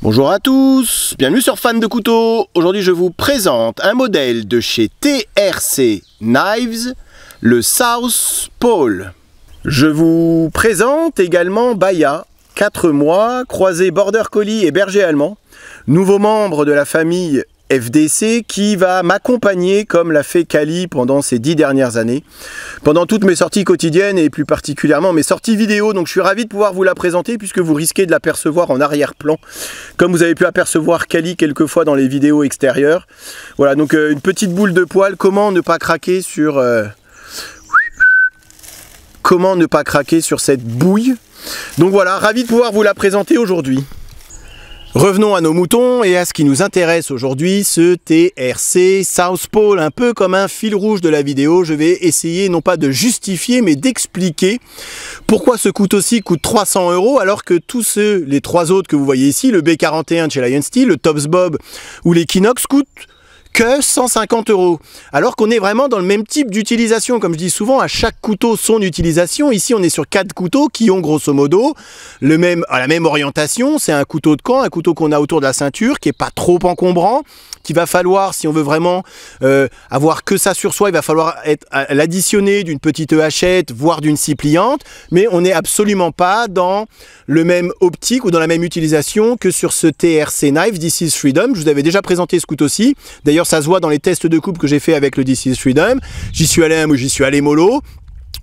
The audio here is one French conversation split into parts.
Bonjour à tous, bienvenue sur Fan de Couteaux. Aujourd'hui je vous présente un modèle de chez TRC Knives, le South Pole. Je vous présente également Baya, 4 mois, croisé Border Collie et berger allemand, nouveau membre de la famille FDC qui va m'accompagner comme l'a fait Kali pendant ces 10 dernières années, pendant toutes mes sorties quotidiennes et plus particulièrement mes sorties vidéo. Donc je suis ravi de pouvoir vous la présenter puisque vous risquez de l'apercevoir en arrière-plan, comme vous avez pu apercevoir Kali quelquefois dans les vidéos extérieures. Voilà, donc une petite boule de poil. Comment ne pas craquer sur cette bouille. Donc voilà, ravi de pouvoir vous la présenter aujourd'hui. Revenons à nos moutons et à ce qui nous intéresse aujourd'hui, ce TRC South Pole, un peu comme un fil rouge de la vidéo. Je vais essayer non pas de justifier mais d'expliquer pourquoi ce couteau-ci coûte 300 € alors que tous les trois autres que vous voyez ici, le B41 de chez Lion Steel, le Tops Bob ou l'Equinox coûtent que 150 €, alors qu'on est vraiment dans le même type d'utilisation. Comme je dis souvent, à chaque couteau son utilisation. Ici on est sur 4 couteaux qui ont grosso modo la même orientation. C'est un couteau de camp, un couteau qu'on a autour de la ceinture, qui est pas trop encombrant, qu'il va falloir, si on veut vraiment avoir que ça sur soi, il va falloir l'additionner d'une petite hachette, voire d'une scie pliante, mais on n'est absolument pas dans le même optique ou dans la même utilisation que sur ce TRC Knife This is Freedom. Je vous avais déjà présenté ce couteau-ci, d'ailleurs ça se voit dans les tests de coupe que j'ai fait avec le This is Freedom. J'y suis allé mollo.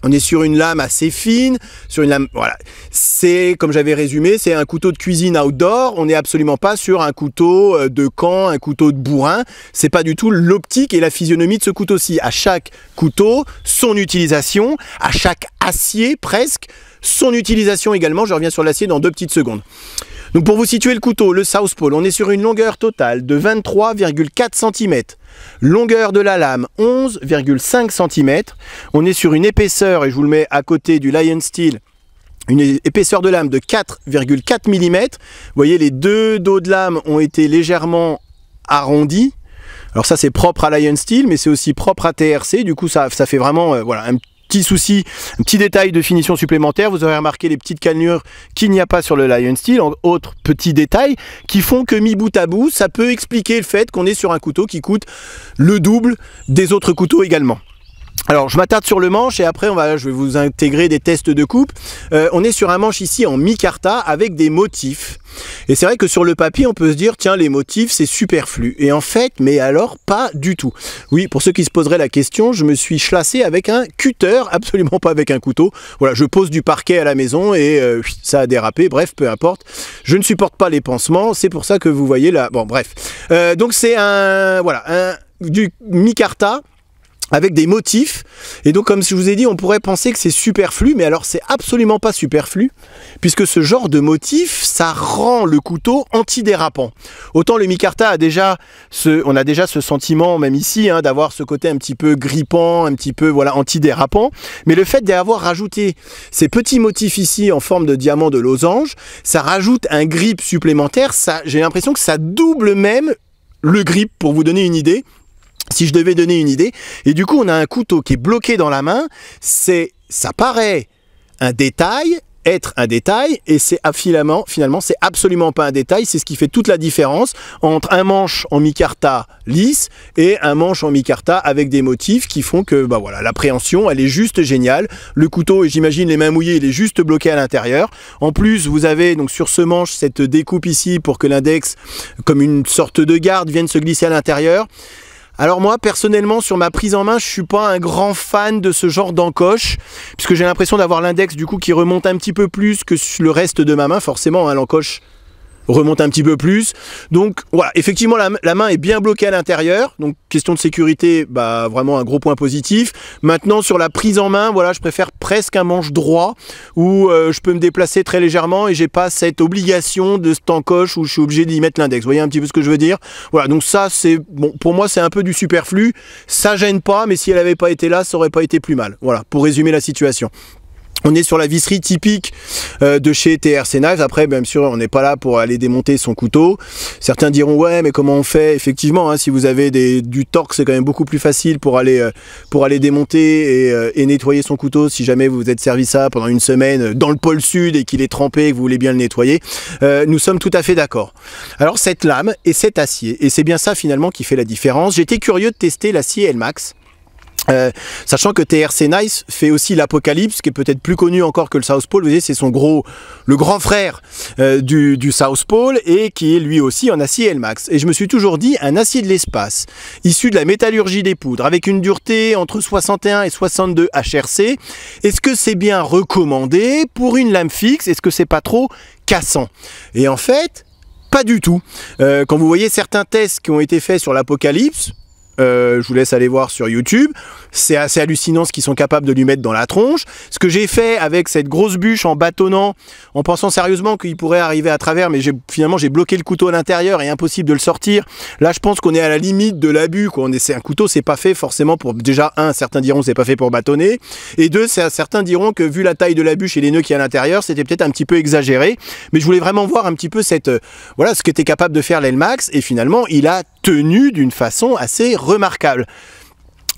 On est sur une lame assez fine, sur une lame, voilà. C'est, comme j'avais résumé, c'est un couteau de cuisine outdoor. On n'est absolument pas sur un couteau de camp, un couteau de bourrin. C'est pas du tout l'optique et la physionomie de ce couteau-ci. À chaque couteau, son utilisation. À chaque acier, presque, son utilisation également. Je reviens sur l'acier dans 2 petites secondes. Donc pour vous situer le couteau, le South Pole, on est sur une longueur totale de 23,4 cm. Longueur de la lame 11,5 cm. On est sur une épaisseur, et je vous le mets à côté du Lion Steel, une épaisseur de lame de 4,4 mm. Vous voyez, les deux dos de lame ont été légèrement arrondis. Alors ça c'est propre à Lion Steel, mais c'est aussi propre à TRC. Du coup ça fait vraiment voilà, un petit souci, un petit détail de finition supplémentaire. Vous aurez remarqué les petites cannelures qu'il n'y a pas sur le Lion Steel. Autres petits détails qui font que mis bout à bout, ça peut expliquer le fait qu'on est sur un couteau qui coûte le double des autres couteaux également. Alors je m'attarde sur le manche et après je vais vous intégrer des tests de coupe. On est sur un manche ici en micarta avec des motifs. Et c'est vrai que sur le papier on peut se dire tiens, les motifs c'est superflu. Et en fait, mais alors pas du tout. Oui, pour ceux qui se poseraient la question, je me suis chlassé avec un cutter, absolument pas avec un couteau. Voilà, je pose du parquet à la maison et ça a dérapé, bref, peu importe. Je ne supporte pas les pansements, c'est pour ça que vous voyez là, bon bref. Donc c'est du micarta avec des motifs, et donc comme je vous ai dit, on pourrait penser que c'est superflu, mais alors c'est absolument pas superflu, puisque ce genre de motif, ça rend le couteau antidérapant. Autant le micarta on a déjà ce sentiment, même ici, hein, d'avoir ce côté un petit peu grippant, un petit peu voilà, antidérapant, mais le fait d'avoir rajouté ces petits motifs ici en forme de diamant de losange, ça rajoute un grip supplémentaire. J'ai l'impression que ça double même le grip, pour vous donner une idée. Si je devais donner une idée, et du coup on a un couteau qui est bloqué dans la main, ça paraît être un détail, et c'est finalement c'est absolument pas un détail. C'est ce qui fait toute la différence entre un manche en micarta lisse et un manche en micarta avec des motifs qui font que bah voilà, l'appréhension elle est juste géniale. Le couteau, et j'imagine les mains mouillées, il est juste bloqué à l'intérieur. En plus vous avez donc sur ce manche cette découpe ici pour que l'index, comme une sorte de garde, vienne se glisser à l'intérieur. Alors moi personnellement sur ma prise en main, je suis pas un grand fan de ce genre d'encoche, puisque j'ai l'impression d'avoir l'index du coup qui remonte un petit peu plus que le reste de ma main. Forcément hein, l'encoche remonte un petit peu plus, donc voilà, effectivement la main est bien bloquée à l'intérieur, donc question de sécurité, bah vraiment un gros point positif. Maintenant sur la prise en main, voilà, je préfère presque un manche droit où je peux me déplacer très légèrement et j'ai pas cette obligation de cette encoche où je suis obligé d'y mettre l'index. Vous voyez un petit peu ce que je veux dire? Voilà, donc ça c'est bon, pour moi c'est un peu du superflu, ça gêne pas, mais si elle avait pas été là, ça aurait pas été plus mal. Voilà, pour résumer la situation. On est sur la visserie typique de chez TRC Knives. Après, bien sûr, on n'est pas là pour aller démonter son couteau. Certains diront, ouais, mais comment on fait? Effectivement, hein, si vous avez du torque, c'est quand même beaucoup plus facile pour aller démonter et nettoyer son couteau. Si jamais vous vous êtes servi ça pendant une semaine dans le pôle sud et qu'il est trempé et que vous voulez bien le nettoyer, nous sommes tout à fait d'accord. Alors, cette lame et cet acier, et c'est bien ça finalement qui fait la différence. J'étais curieux de tester l'acier Elmax. Sachant que TRC Knives fait aussi l'Apocalypse, qui est peut-être plus connu encore que le Southpaw. Vous voyez, c'est le grand frère du Southpaw, et qui est lui aussi en acier Elmax. Et je me suis toujours dit, un acier de l'espace, issu de la métallurgie des poudres, avec une dureté entre 61 et 62 HRC, est-ce que c'est bien recommandé pour une lame fixe? Est-ce que c'est pas trop cassant? Et en fait, pas du tout. Quand vous voyez certains tests qui ont été faits sur l'Apocalypse, je vous laisse aller voir sur YouTube, c'est assez hallucinant ce qu'ils sont capables de lui mettre dans la tronche. Ce que j'ai fait avec cette grosse bûche en bâtonnant, en pensant sérieusement qu'il pourrait arriver à travers, mais finalement j'ai bloqué le couteau à l'intérieur et impossible de le sortir. Là je pense qu'on est à la limite de l'abus, quoi. Un couteau, c'est pas fait forcément pour, déjà certains diront c'est pas fait pour bâtonner, et deux, certains diront que vu la taille de la bûche et les nœuds qu'il y a à l'intérieur, c'était peut-être un petit peu exagéré. Mais je voulais vraiment voir un petit peu voilà ce qu'était capable de faire l'Elmax, et finalement il a tenu d'une façon assez remarquable.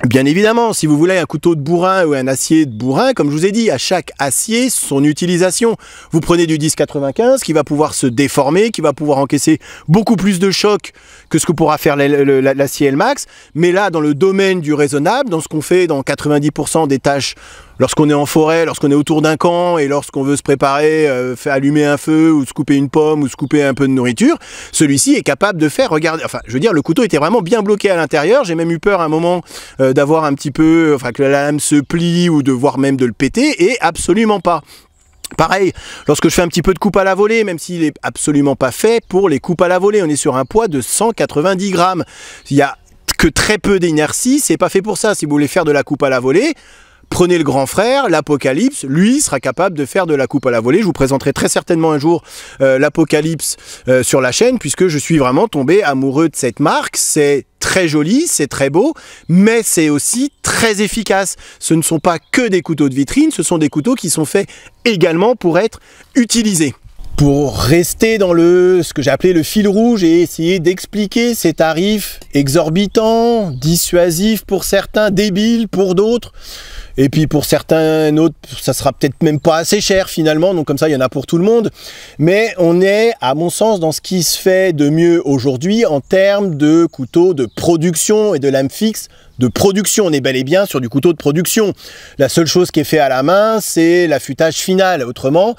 Bien évidemment, si vous voulez un couteau de bourrin ou un acier de bourrin, comme je vous ai dit, à chaque acier, son utilisation. Vous prenez du 10-95 qui va pouvoir se déformer, qui va pouvoir encaisser beaucoup plus de choc que ce que pourra faire l'acier Elmax. Mais là, dans le domaine du raisonnable, dans ce qu'on fait dans 90% des tâches, lorsqu'on est en forêt, lorsqu'on est autour d'un camp et lorsqu'on veut se préparer, faire allumer un feu ou se couper une pomme ou se couper un peu de nourriture, celui-ci est capable de faire, regardez, enfin je veux dire, le couteau était vraiment bien bloqué à l'intérieur. J'ai même eu peur à un moment d'avoir un petit peu, enfin que la lame se plie ou de voir même de le péter, et absolument pas. Pareil, lorsque je fais un petit peu de coupe à la volée, même s'il n'est absolument pas fait pour les coupes à la volée, on est sur un poids de 190 grammes. Il y a que très peu d'inertie, c'est pas fait pour ça. Si vous voulez faire de la coupe à la volée, prenez le grand frère, l'Apocalypse, lui sera capable de faire de la coupe à la volée. Je vous présenterai très certainement un jour l'Apocalypse sur la chaîne, puisque je suis vraiment tombé amoureux de cette marque. C'est très joli, c'est très beau, mais c'est aussi très efficace. Ce ne sont pas que des couteaux de vitrine, ce sont des couteaux qui sont faits également pour être utilisés. Pour rester dans ce que j'ai appelé le fil rouge et essayer d'expliquer ces tarifs exorbitants, dissuasifs pour certains, débiles pour d'autres, et puis pour certains autres, ça sera peut-être même pas assez cher finalement, donc comme ça il y en a pour tout le monde. Mais on est, à mon sens, dans ce qui se fait de mieux aujourd'hui en termes de couteaux de production et de lames fixes de production. On est bel et bien sur du couteau de production. La seule chose qui est fait à la main, c'est l'affûtage final. Autrement,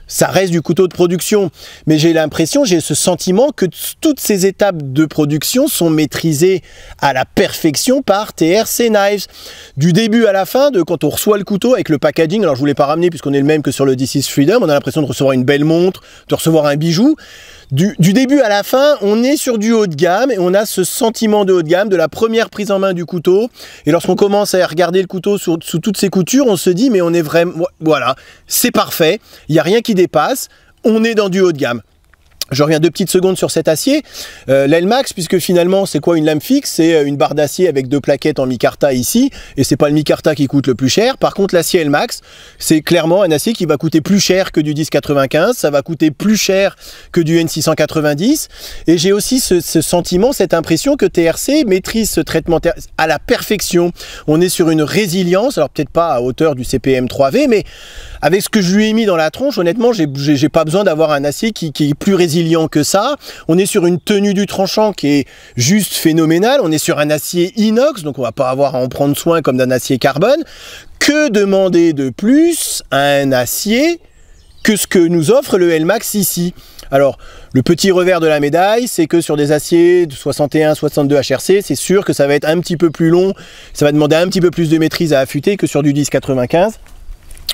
ça reste du couteau de production. Mais j'ai l'impression, j'ai ce sentiment que toutes ces étapes de production sont maîtrisées à la perfection par TRC Knives. Du début à la fin, quand on reçoit le couteau avec le packaging, alors je ne vous l'ai pas ramené puisqu'on est le même que sur le This is Freedom, on a l'impression de recevoir une belle montre, de recevoir un bijou. Du début à la fin, on est sur du haut de gamme et on a ce sentiment de haut de gamme, de la première prise en main du couteau. Et lorsqu'on commence à regarder le couteau sous toutes ses coutures, on se dit mais on est vraiment, voilà, c'est parfait, il n'y a rien qui dépasse, on est dans du haut de gamme. Je reviens 2 petites secondes sur cet acier. L'Elmax, puisque finalement c'est quoi une lame fixe? C'est une barre d'acier avec 2 plaquettes en micarta ici, et c'est pas le micarta qui coûte le plus cher. Par contre l'acier Elmax, c'est clairement un acier qui va coûter plus cher que du 1095, ça va coûter plus cher que du N690, et j'ai aussi ce sentiment, cette impression que TRC maîtrise ce traitement à la perfection. On est sur une résilience, alors peut-être pas à hauteur du CPM 3V, mais avec ce que je lui ai mis dans la tronche, honnêtement, j'ai pas besoin d'avoir un acier qui est plus résilient que ça. On est sur une tenue du tranchant qui est juste phénoménale. On est sur un acier inox, donc on va pas avoir à en prendre soin comme d'un acier carbone. Que demander de plus à un acier que ce que nous offre le Elmax ici? Alors, le petit revers de la médaille, c'est que sur des aciers de 61-62 HRC, c'est sûr que ça va être un petit peu plus long, ça va demander un petit peu plus de maîtrise à affûter que sur du 10-95.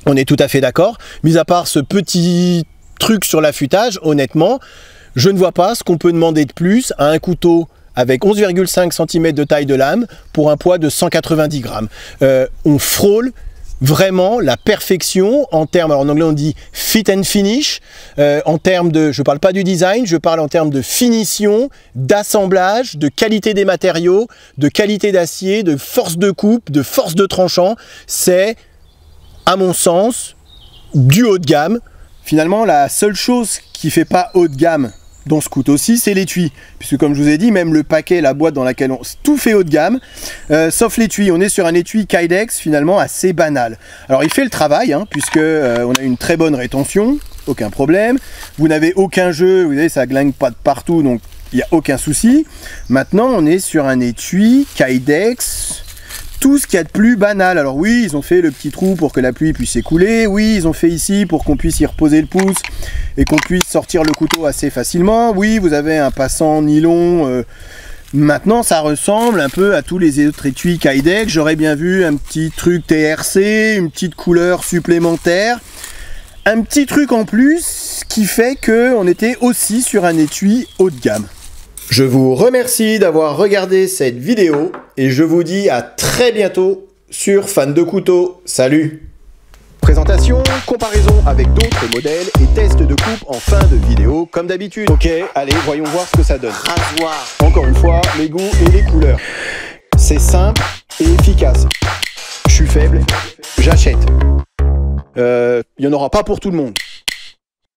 On est tout à fait d'accord. Mis à part ce petit truc sur l'affûtage, honnêtement, je ne vois pas ce qu'on peut demander de plus à un couteau avec 11,5 cm de taille de lame pour un poids de 190 grammes. On frôle vraiment la perfection en termes, alors en anglais on dit fit and finish, en termes de, je parle pas du design, je parle en termes de finition, d'assemblage, de qualité des matériaux, de qualité d'acier, de force de coupe, de force de tranchant. C'est, à mon sens, du haut de gamme. Finalement, la seule chose qui fait pas haut de gamme dans ce couteau-ci, c'est l'étui. Puisque comme je vous ai dit, même le paquet, la boîte dans laquelle tout fait haut de gamme, sauf l'étui. On est sur un étui Kydex finalement assez banal. Alors il fait le travail, hein, puisque on a une très bonne rétention, aucun problème. Vous n'avez aucun jeu, vous voyez, ça glingue pas de partout, donc il n'y a aucun souci. Maintenant, on est sur un étui Kydex, tout ce qu'il y a de plus banal. Alors oui, ils ont fait le petit trou pour que la pluie puisse s'écouler. Oui, ils ont fait ici pour qu'on puisse y reposer le pouce et qu'on puisse sortir le couteau assez facilement. Oui, vous avez un passant nylon. Maintenant, ça ressemble un peu à tous les autres étuis Kydex. J'aurais bien vu un petit truc TRC, une petite couleur supplémentaire. Un petit truc en plus qui fait qu'on était aussi sur un étui haut de gamme. Je vous remercie d'avoir regardé cette vidéo et je vous dis à très bientôt sur Fan de Couteaux. Salut! Présentation, comparaison avec d'autres modèles et test de coupe en fin de vidéo comme d'habitude. Ok, allez, voyons voir ce que ça donne. Rasoir. Encore une fois, les goûts et les couleurs. C'est simple et efficace. Je suis faible, j'achète. Il n'y en aura pas pour tout le monde.